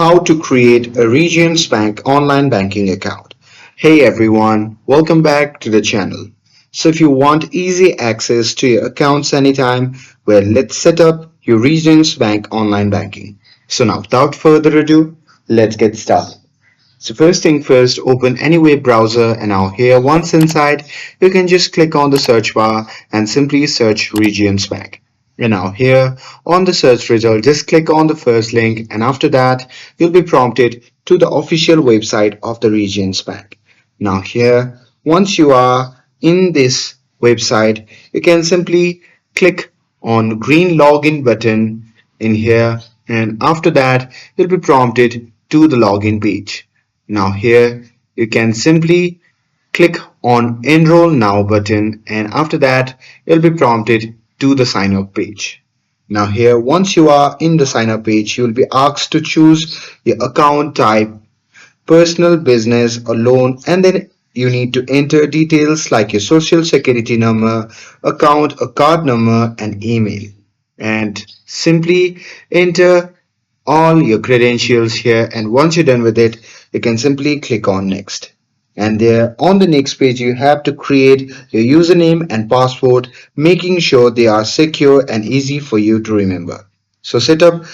How to create a Regions Bank online banking account. Hey everyone, welcome back to the channel. So if you want easy access to your accounts anytime, well, let's set up your Regions Bank online banking. So now without further ado, let's get started. So first thing first, open any web browser and now here once inside, you can just click on the search bar and simply search Regions Bank. And now here on the search result, just click on the first link and after that, you'll be prompted to the official website of the Regions Bank. Now here, once you are in this website, you can simply click on green login button in here and after that, you'll be prompted to the login page. Now here you can simply click on enroll now button and after that you'll be prompted to the sign up page. Now here once you are in the sign up page you will be asked to choose your account type, personal, business or loan, and then you need to enter details like your social security number, account or card number and email, and simply enter all your credentials here, and once you're done with it you can simply click on next. And there on the next page you have to create your username and password, making sure they are secure and easy for you to remember. So set up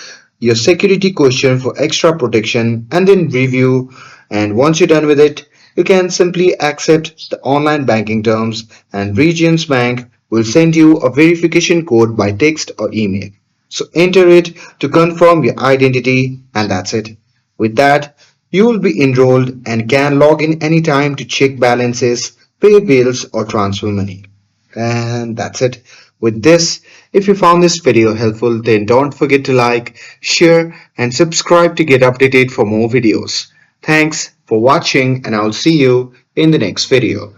your security question for extra protection and then review, and once you're done with it you can simply accept the online banking terms and Regions Bank will send you a verification code by text or email. So enter it to confirm your identity and that's it. With that, you will be enrolled and can log in anytime to check balances, pay bills or transfer money. And that's it. With this, if you found this video helpful, then don't forget to like, share and subscribe to get updated for more videos. Thanks for watching and I'll see you in the next video.